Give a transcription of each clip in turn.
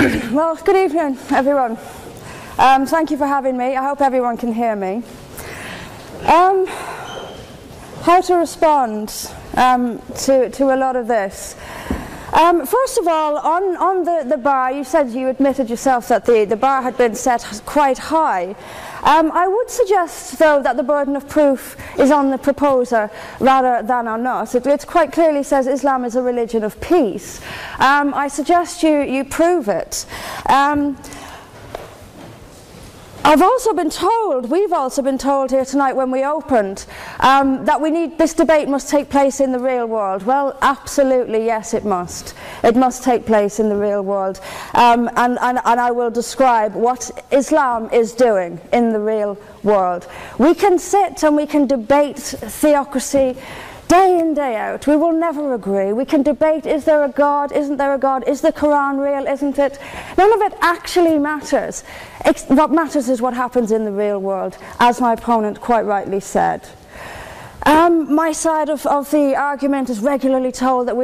Well, good evening, everyone. Thank you for having me. I hope everyone can hear me. How to respond to a lot of this. First of all, on the bar, you said you admitted yourself that the bar had been set quite high. I would suggest, though, that the burden of proof is on the proposer rather than on us. It quite clearly says Islam is a religion of peace. I suggest you prove it. We've also been told here tonight when we opened that this debate must take place in the real world. Well, absolutely, yes, it must. It must take place in the real world. And I will describe what Islam is doing in the real world. We can sit and we can debate theocracy day in, day out. We will never agree. We can debate, is there a God, isn't there a God, is the Quran real, isn't it? None of it actually matters. What matters is what happens in the real world, as my opponent quite rightly said. My side of the argument is regularly told that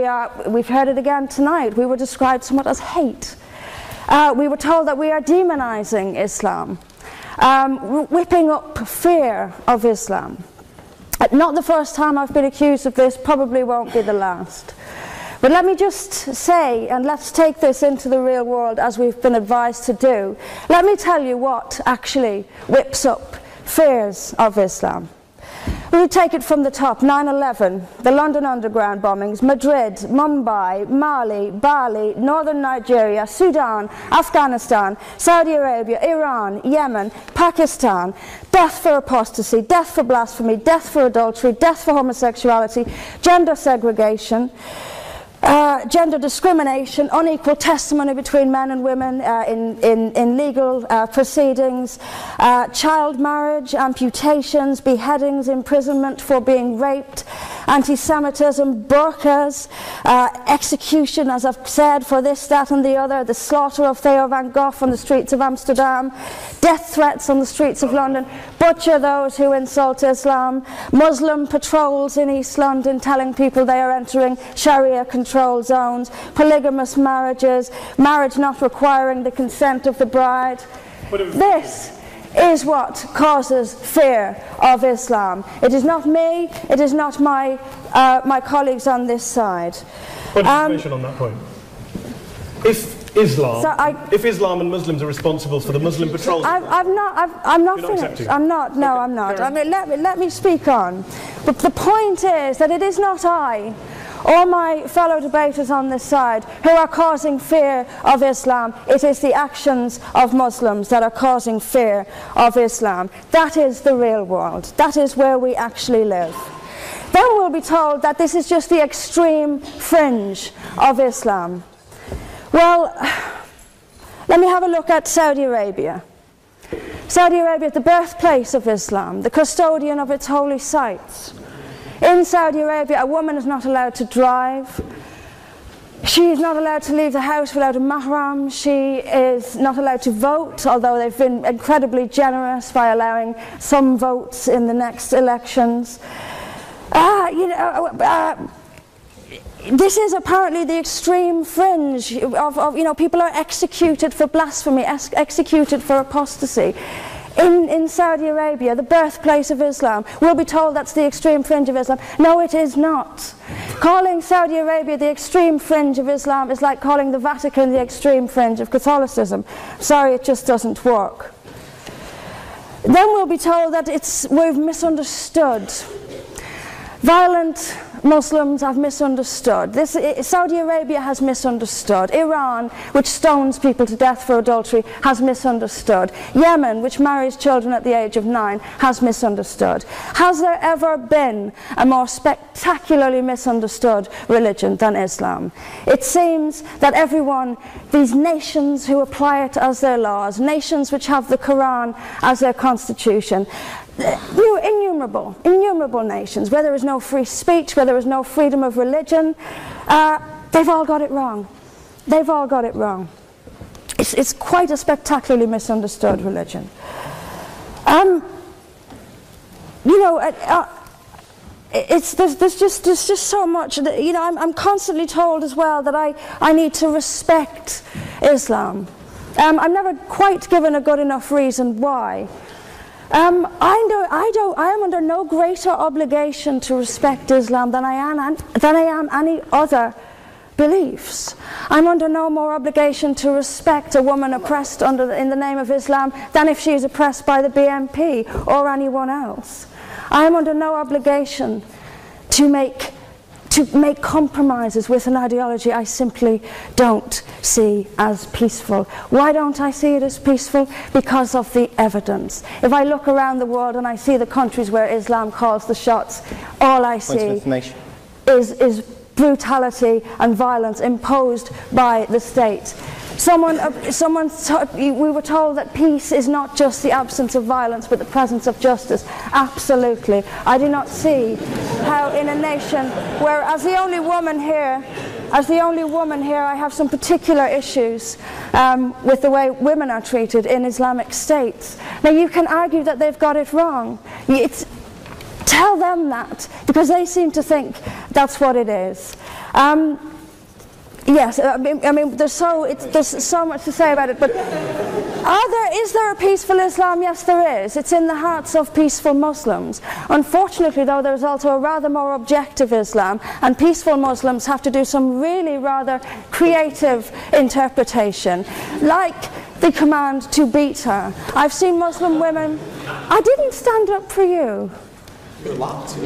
we've heard it again tonight, we were described somewhat as hate. We were told that we are demonizing Islam, whipping up fear of Islam. Not the first time I've been accused of this, probably won't be the last. But let me just say, and let's take this into the real world as we've been advised to do. Let me tell you what actually whips up fears of Islam. We take it from the top: 9/11, the London Underground bombings, Madrid, Mumbai, Mali, Bali, northern Nigeria, Sudan, Afghanistan, Saudi Arabia, Iran, Yemen, Pakistan, death for apostasy, death for blasphemy, death for adultery, death for homosexuality, gender segregation, gender discrimination, unequal testimony between men and women in legal proceedings, child marriage, amputations, beheadings, imprisonment for being raped, anti-Semitism, burqas, execution, as I've said, for this, that and the other, the slaughter of Theo van Gogh on the streets of Amsterdam, death threats on the streets of London, butcher those who insult Islam, Muslim patrols in East London telling people they are entering Sharia control zones, polygamous marriages, marriage not requiring the consent of the bride. This is what causes fear of Islam. It is not me, it is not my colleagues on this side. What information on that point? If Islam and Muslims are responsible for the Muslim patrols, I'm not finished. I'm not. No, I'm not. I mean, let me speak on. But the point is that it is not I or my fellow debaters on this side who are causing fear of Islam. It is the actions of Muslims that are causing fear of Islam. That is the real world. That is where we actually live. Then we'll be told that this is just the extreme fringe of Islam. Well, let me have a look at Saudi Arabia. Saudi Arabia is the birthplace of Islam, the custodian of its holy sites. In Saudi Arabia, a woman is not allowed to drive. She is not allowed to leave the house without a mahram. She is not allowed to vote, although they've been incredibly generous by allowing some votes in the next elections. This is apparently the extreme fringe of people are executed for blasphemy, executed for apostasy. In Saudi Arabia, the birthplace of Islam, we'll be told that's the extreme fringe of Islam. No, it is not. Calling Saudi Arabia the extreme fringe of Islam is like calling the Vatican the extreme fringe of Catholicism. Sorry, it just doesn't work. Then we'll be told that we've misunderstood. Violent Muslims have misunderstood. Saudi Arabia has misunderstood. Iran, which stones people to death for adultery, has misunderstood. Yemen, which marries children at the age of 9, has misunderstood. Has there ever been a more spectacularly misunderstood religion than Islam? It seems that these nations who apply it as their laws, nations which have the Quran as their constitution, innumerable nations, where there is no free speech, where there is no freedom of religion, they've all got it wrong. They've all got it wrong. It's quite a spectacularly misunderstood religion. there's just so much, you know, I'm constantly told as well that I need to respect Islam. I'm never quite given a good enough reason why. I am under no greater obligation to respect Islam than I am any other beliefs. I'm under no more obligation to respect a woman oppressed in the name of Islam than if she is oppressed by the BNP or anyone else. I am under no obligation to make compromises with an ideology I simply don't see as peaceful. Why don't I see it as peaceful? Because of the evidence. If I look around the world and I see the countries where Islam calls the shots, all I see is brutality and violence imposed by the state. We were told that peace is not just the absence of violence but the presence of justice. Absolutely. I do not see how in a nation where, as the only woman here, I have some particular issues with the way women are treated in Islamic states. Now you can argue that they've got it wrong. Tell them that, because they seem to think that's what it is. Yes, I mean, there's so much to say about it, but is there a peaceful Islam? Yes, there is. It's in the hearts of peaceful Muslims. Unfortunately, though, there's also a rather more objective Islam, and peaceful Muslims have to do some really rather creative interpretation, like the command to beat her. I've seen Muslim women. I didn't stand up for you. You're allowed to.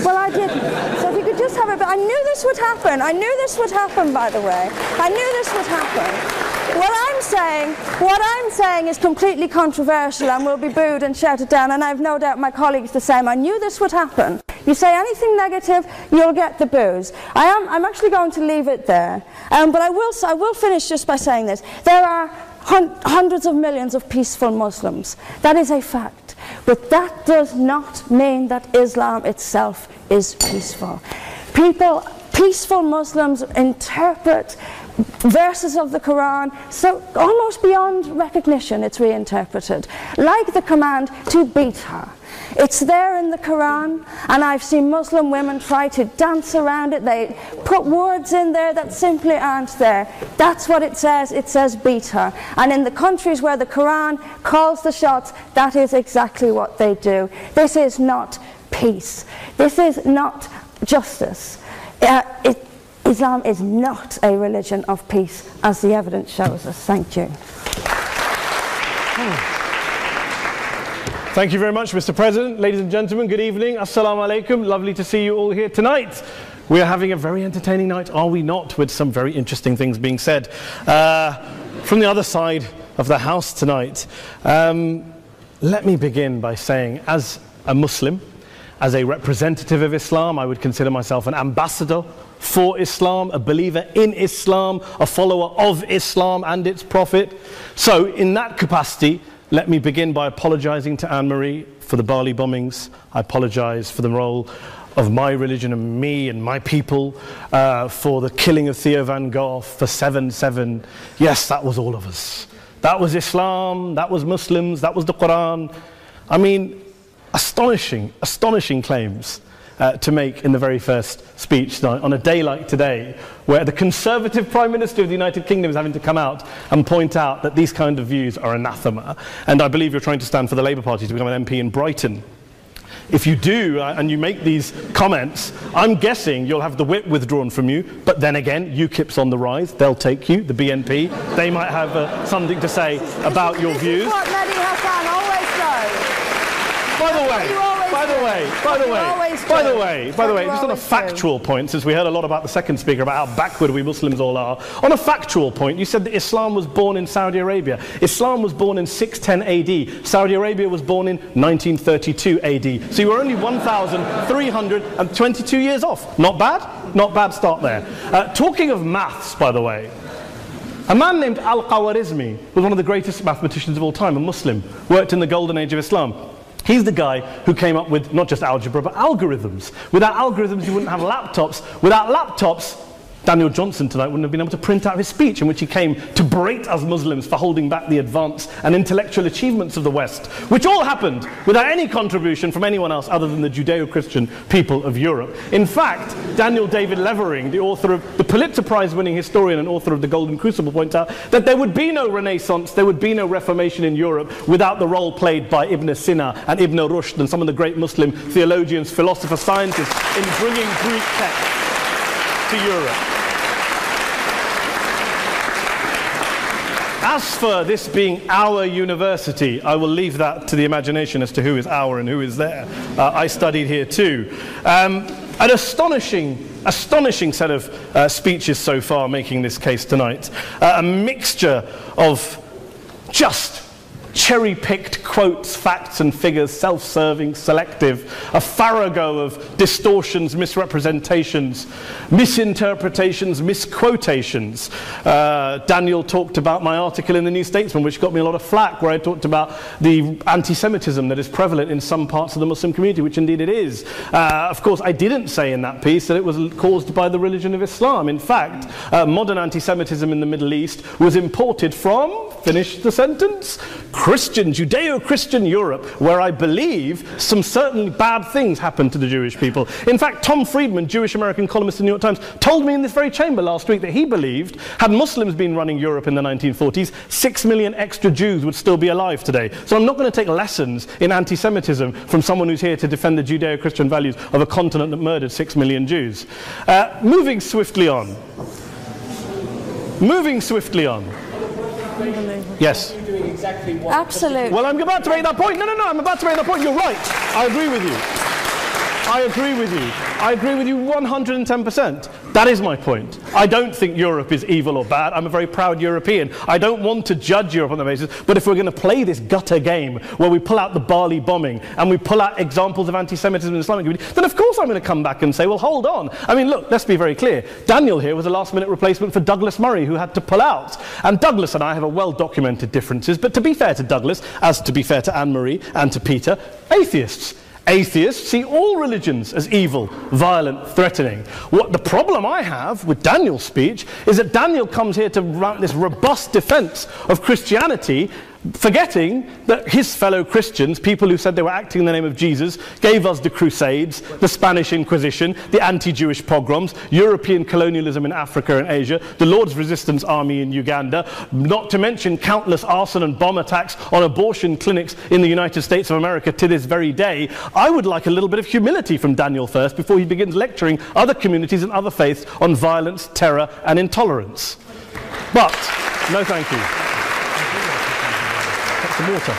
Well, I didn't. So if you could just have it, but I knew this would happen. I knew this would happen, by the way. I knew this would happen. What I'm saying is completely controversial and will be booed and shouted down, and I have no doubt my colleagues the same. I knew this would happen. You say anything negative, you'll get the boos. I'm actually going to leave it there. But I will finish just by saying this. There are hundreds of millions of peaceful Muslims. That is a fact. But that does not mean that Islam itself is peaceful. Peaceful Muslims interpret verses of the Quran so almost beyond recognition it's reinterpreted. Like the command to beat her. It's there in the Quran, and I've seen Muslim women try to dance around it. They put words in there that simply aren't there. That's what it says beat her. And in the countries where the Quran calls the shots, that is exactly what they do. This is not peace. This is not justice. Islam is not a religion of peace, as the evidence shows us. Thank you. Thank you very much, Mr. President. Ladies and gentlemen, good evening. Assalamu alaikum. Lovely to see you all here tonight. We are having a very entertaining night, are we not, with some very interesting things being said from the other side of the house tonight. Let me begin by saying, as a Muslim, as a representative of Islam, I would consider myself an ambassador for Islam, a believer in Islam, a follower of Islam and its Prophet. So in that capacity, let me begin by apologizing to Anne-Marie for the Bali bombings. I apologize for the role of my religion and me and my people, for the killing of Theo van Gogh, for 7/7. Yes, that was all of us. That was Islam, that was Muslims, that was the Quran. I mean, astonishing claims to make in the very first speech tonight, on a day like today, where the Conservative Prime Minister of the United Kingdom is having to come out and point out that these kind of views are anathema. And I believe you're trying to stand for the Labour Party to become an MP in Brighton. If you do, and you make these comments, I'm guessing you'll have the whip withdrawn from you, but then again, UKIP's on the rise, they'll take you, the BNP, they might have something to say about your views. This is what Mehdi Hassan always does. By the way, just on a factual point, since we heard a lot about the second speaker, about how backward we Muslims all are, on a factual point, you said that Islam was born in Saudi Arabia. Islam was born in 610 AD. Saudi Arabia was born in 1932 AD. So you were only 1,322 years off. Not bad? Not bad start there. Talking of maths, by the way, a man named Al-Khawarizmi was one of the greatest mathematicians of all time, a Muslim, worked in the golden age of Islam. He's the guy who came up with not just algebra, but algorithms. Without algorithms, you wouldn't have laptops. Without laptops, Daniel Johnson tonight wouldn't have been able to print out his speech in which he came to berate us Muslims for holding back the advance and intellectual achievements of the West, which all happened without any contribution from anyone else other than the Judeo-Christian people of Europe. In fact, Daniel David Levering, the author of the Pulitzer Prize-winning historian and author of The Golden Crucible, points out that there would be no Renaissance, there would be no Reformation in Europe without the role played by Ibn Sina and Ibn Rushd and some of the great Muslim theologians, philosophers, scientists in bringing Greek texts to Europe. As for this being our university, I will leave that to the imagination as to who is our and who is there. I studied here too. An astonishing set of speeches so far making this case tonight. A mixture of just cherry-picked quotes, facts and figures, self-serving, selective, a farrago of distortions, misrepresentations, misinterpretations, misquotations. Daniel talked about my article in the New Statesman, which got me a lot of flack, where I talked about the anti-Semitism that is prevalent in some parts of the Muslim community, which indeed it is. Of course, I didn't say in that piece that it was caused by the religion of Islam. In fact, modern anti-Semitism in the Middle East was imported from, finish the sentence, Christian, Judeo-Christian Europe, where I believe some certainly bad things happened to the Jewish people. In fact, Tom Friedman, Jewish-American columnist in the New York Times, told me in this very chamber last week that he believed, had Muslims been running Europe in the 1940s, 6 million extra Jews would still be alive today. So I'm not going to take lessons in anti-Semitism from someone who's here to defend the Judeo-Christian values of a continent that murdered 6 million Jews. Moving swiftly on. Yes. Absolutely. Well, I'm about to make that point. No, I'm about to make that point. You're right. I agree with you. I agree with you 110%. That is my point. I don't think Europe is evil or bad. I'm a very proud European. I don't want to judge Europe on that basis, but if we're going to play this gutter game where we pull out the Bali bombing and we pull out examples of anti-Semitism in the Islamic community, then of course I'm going to come back and say, well, hold on. I mean, look, let's be very clear. Daniel here was a last-minute replacement for Douglas Murray, who had to pull out. And Douglas and I have a well-documented differences, but to be fair to Douglas, as to be fair to Anne-Marie and to Peter, atheists. Atheists see all religions as evil, violent, threatening. What the problem I have with Daniel's speech is that Daniel comes here to write this robust defense of Christianity, forgetting that his fellow Christians, people who said they were acting in the name of Jesus, gave us the Crusades, the Spanish Inquisition, the anti-Jewish pogroms, European colonialism in Africa and Asia, the Lord's Resistance Army in Uganda, not to mention countless arson and bomb attacks on abortion clinics in the United States of America to this very day. I would like a little bit of humility from Daniel first before he begins lecturing other communities and other faiths on violence, terror and intolerance. But, no thank you. Some water.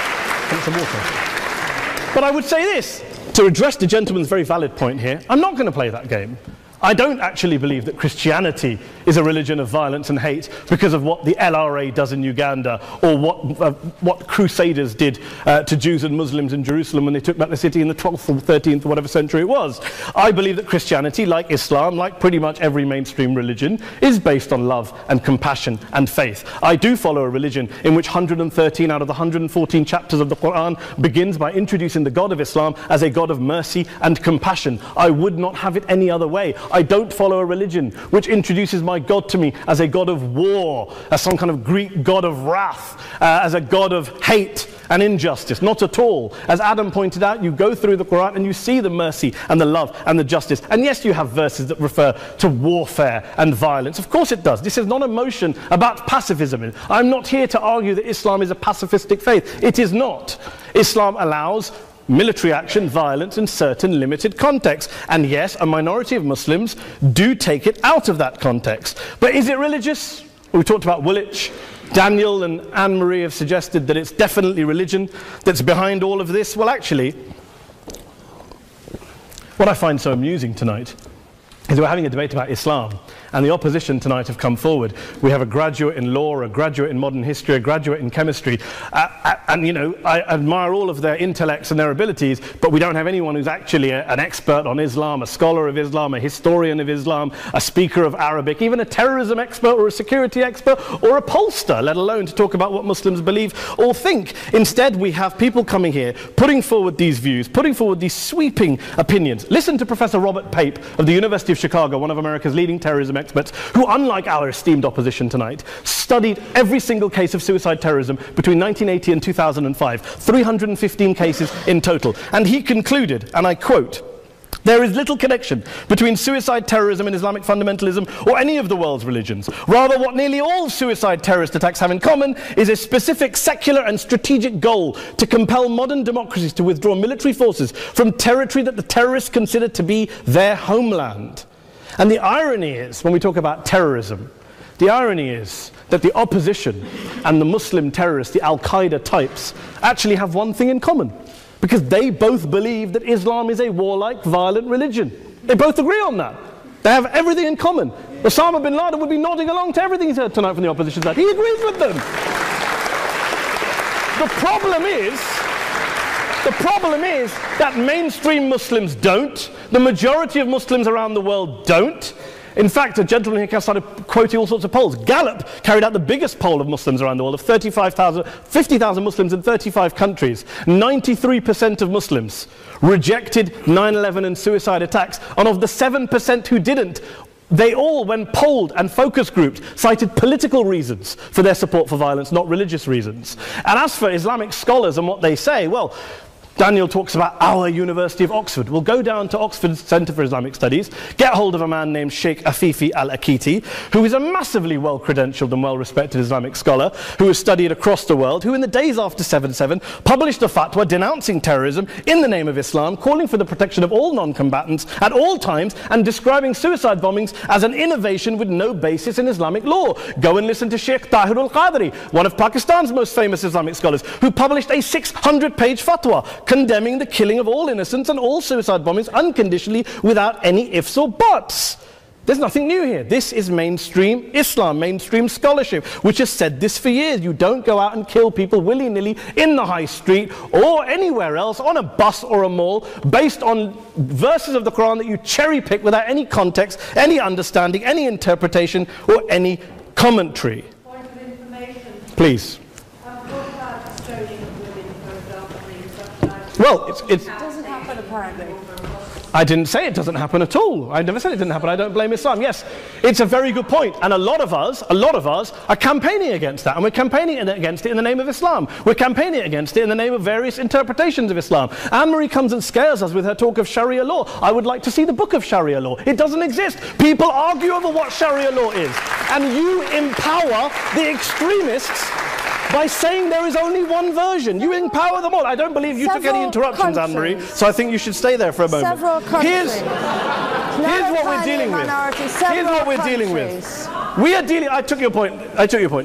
But I would say this, to address the gentleman's very valid point here, I'm not going to play that game. I don't actually believe that Christianity is a religion of violence and hate because of what the LRA does in Uganda or what Crusaders did to Jews and Muslims in Jerusalem when they took back the city in the 12th or 13th or whatever century it was. I believe that Christianity, like Islam, like pretty much every mainstream religion, is based on love and compassion and faith. I do follow a religion in which 113 out of the 114 chapters of the Quran begins by introducing the God of Islam as a God of mercy and compassion. I would not have it any other way. I don't follow a religion which introduces my God to me as a God of war, as some kind of Greek God of wrath, as a God of hate and injustice. Not at all. As Adam pointed out, you go through the Quran and you see the mercy and the love and the justice. And yes, you have verses that refer to warfare and violence. Of course it does. This is not a motion about pacifism. I'm not here to argue that Islam is a pacifistic faith. It is not. Islam allows military action, violence in certain limited contexts. And yes, a minority of Muslims do take it out of that context. But is it religious? We talked about Woolwich. Daniel and Anne-Marie have suggested that it's definitely religion that's behind all of this. Well, actually, what I find so amusing tonight is we're having a debate about Islam, and the opposition tonight have come forward. We have a graduate in law, a graduate in modern history, a graduate in chemistry, and you know, I admire all of their intellects and their abilities, but we don't have anyone who's actually an expert on Islam, a scholar of Islam, a historian of Islam, a speaker of Arabic, even a terrorism expert or a security expert or a pollster, let alone to talk about what Muslims believe or think. Instead, we have people coming here, putting forward these views, putting forward these sweeping opinions. Listen to Professor Robert Pape of the University of Chicago, one of America's leading terrorism experts, who, unlike our esteemed opposition tonight, studied every single case of suicide terrorism between 1980 and 2005, 315 cases in total. And he concluded, and I quote, "There is little connection between suicide terrorism and Islamic fundamentalism or any of the world's religions. Rather, what nearly all suicide terrorist attacks have in common is a specific secular and strategic goal to compel modern democracies to withdraw military forces from territory that the terrorists consider to be their homeland." And the irony is, when we talk about terrorism, the irony is that the opposition and the Muslim terrorists, the Al-Qaeda types, actually have one thing in common. Because they both believe that Islam is a warlike, violent religion. They both agree on that. They have everything in common. Osama bin Laden would be nodding along to everything he's heard tonight from the opposition side. He agrees with them. The problem is that mainstream Muslims don't. The majority of Muslims around the world don't. In fact, a gentleman here started quoting all sorts of polls. Gallup carried out the biggest poll of Muslims around the world, of 50,000 Muslims in 35 countries. 93% of Muslims rejected 9/11 and suicide attacks. And of the 7% who didn't, they all, when polled and focus grouped, cited political reasons for their support for violence, not religious reasons. And as for Islamic scholars and what they say, well, Daniel talks about our University of Oxford. We'll go down to Oxford Centre for Islamic Studies, get hold of a man named Sheikh Afifi al-Akiti, who is a massively well-credentialed and well-respected Islamic scholar, who has studied across the world, who in the days after 7/7 published a fatwa denouncing terrorism in the name of Islam, calling for the protection of all non-combatants at all times, and describing suicide bombings as an innovation with no basis in Islamic law. Go and listen to Sheikh Tahir al-Qadri, one of Pakistan's most famous Islamic scholars, who published a 600-page fatwa condemning the killing of all innocents and all suicide bombings unconditionally without any ifs or buts. There's nothing new here. This is mainstream Islam, mainstream scholarship, which has said this for years. You don't go out and kill people willy-nilly in the high street or anywhere else, on a bus or a mall, based on verses of the Quran that you cherry-pick without any context, any understanding, any interpretation, or any commentary. Point of information. Please. Well, it doesn't happen apparently. I didn't say it doesn't happen at all. I never said it didn't happen. I don't blame Islam. Yes, it's a very good point. And a lot of us are campaigning against that. And we're campaigning against it in the name of Islam. We're campaigning against it in the name of various interpretations of Islam. Anne-Marie comes and scares us with her talk of Sharia law. I would like to see the book of Sharia law. It doesn't exist. People argue over what Sharia law is. And you empower the extremists by saying there is only one version. You empower them all. I don't believe you took any interruptions, Anne-Marie, so I think you should stay there for a moment. Several countries. Here's what we're dealing with. Here's what we're dealing with. We are dealing, I took your point.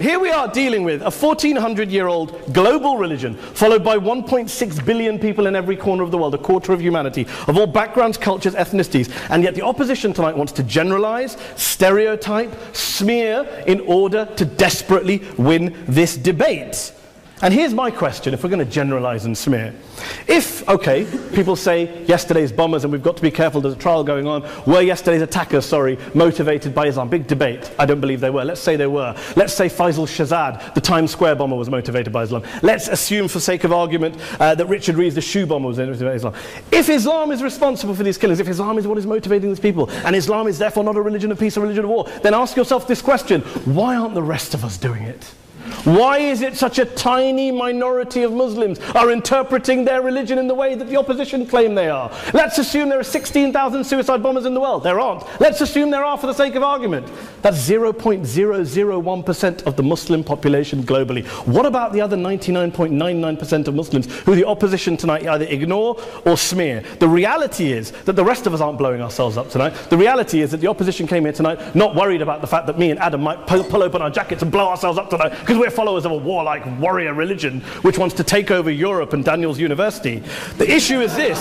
Here we are dealing with a 1400-year-old global religion, followed by 1.6 billion people in every corner of the world, a quarter of humanity, of all backgrounds, cultures, ethnicities. And yet the opposition tonight wants to generalize, stereotype, smear, in order to desperately win this debate. And here's my question, if we're going to generalize and smear. If, okay, people say yesterday's bombers, and we've got to be careful, there's a trial going on, were yesterday's attackers, motivated by Islam? Big debate. I don't believe they were. Let's say they were. Let's say Faisal Shahzad, the Times Square bomber, was motivated by Islam. Let's assume, for sake of argument, that Richard Reeves, the shoe bomber, was motivated by Islam. If Islam is responsible for these killings, if Islam is what is motivating these people, and Islam is therefore not a religion of peace, a religion of war, then ask yourself this question: why aren't the rest of us doing it? Why is it such a tiny minority of Muslims are interpreting their religion in the way that the opposition claim they are? Let's assume there are 16,000 suicide bombers in the world. There aren't. Let's assume there are for the sake of argument. That's 0.001% of the Muslim population globally. What about the other 99.99% of Muslims who the opposition tonight either ignore or smear? The reality is that the rest of us aren't blowing ourselves up tonight. The reality is that the opposition came here tonight not worried about the fact that me and Adam might pull open our jackets and blow ourselves up tonight because we're followers of a warlike warrior religion which wants to take over Europe and Daniel's university. The issue is this.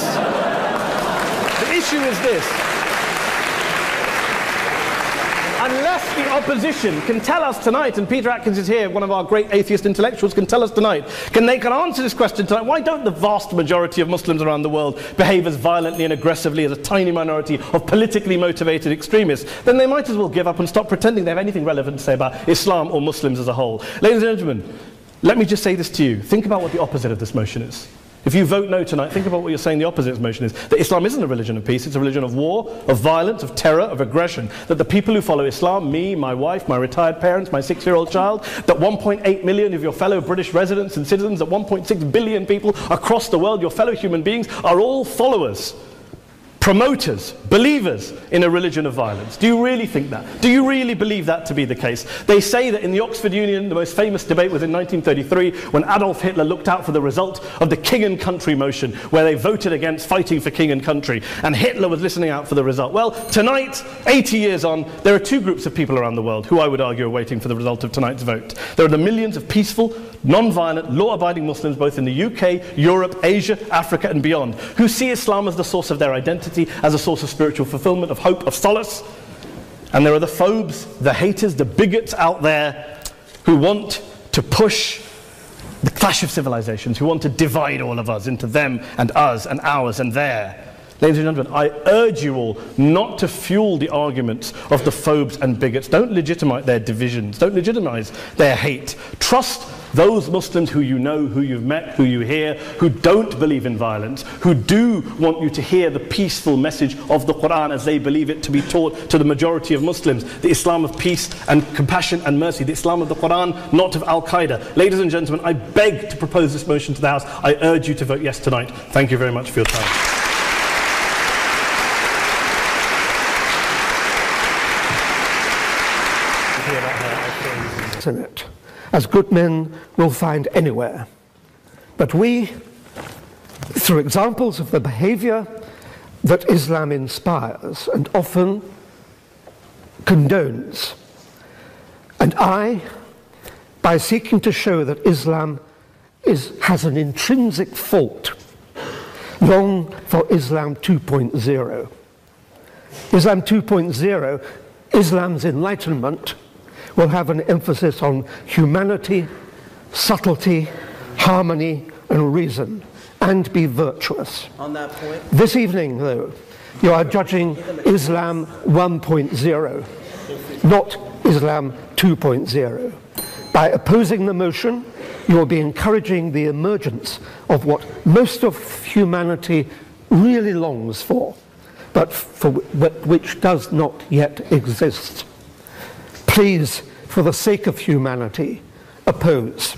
The issue is this. Unless the opposition can tell us tonight, and Peter Atkins is here, one of our great atheist intellectuals, can tell us tonight, can answer this question tonight: why don't the vast majority of Muslims around the world behave as violently and aggressively as a tiny minority of politically motivated extremists? Then they might as well give up and stop pretending they have anything relevant to say about Islam or Muslims as a whole. Ladies and gentlemen, let me just say this to you. Think about what the opposite of this motion is. If you vote no tonight, think about what you're saying the opposite motion is. That Islam isn't a religion of peace, it's a religion of war, of violence, of terror, of aggression. That the people who follow Islam, me, my wife, my retired parents, my 6-year-old child, that 1.8 million of your fellow British residents and citizens, that 1.6 billion people across the world, your fellow human beings, are all followers, promoters, believers in a religion of violence. Do you really think that? Do you really believe that to be the case? They say that in the Oxford Union, the most famous debate was in 1933, when Adolf Hitler looked out for the result of the King and Country motion, where they voted against fighting for king and country, and Hitler was listening out for the result. Well, tonight, 80 years on, there are two groups of people around the world who I would argue are waiting for the result of tonight's vote. There are the millions of peaceful, non-violent, law-abiding Muslims both in the UK, Europe, Asia, Africa and beyond, who see Islam as the source of their identity, as a source of spiritual fulfillment, of hope, of solace. And there are the phobes, the haters, the bigots out there who want to push the clash of civilizations, who want to divide all of us into them and us and ours and their. Ladies and gentlemen, I urge you all not to fuel the arguments of the phobes and bigots. Don't legitimize their divisions. Don't legitimize their hate. Trust those Muslims who you know, who you've met, who you hear, who don't believe in violence, who do want you to hear the peaceful message of the Quran as they believe it to be taught to the majority of Muslims, the Islam of peace and compassion and mercy, the Islam of the Quran, not of Al-Qaeda. Ladies and gentlemen, I beg to propose this motion to the House. I urge you to vote yes tonight. Thank you very much for your time. In it, as good men will find anywhere. But we, through examples of the behavior that Islam inspires and often condones, and I, by seeking to show that Islam has an intrinsic fault, long for Islam 2.0. Islam 2.0, Islam's enlightenment, will have an emphasis on humanity, subtlety, harmony, and reason, and be virtuous. On that point, this evening, though, you are judging Islam 1.0, not Islam 2.0. By opposing the motion, you will be encouraging the emergence of what most of humanity really longs for, but which does not yet exist. Please, for the sake of humanity, oppose.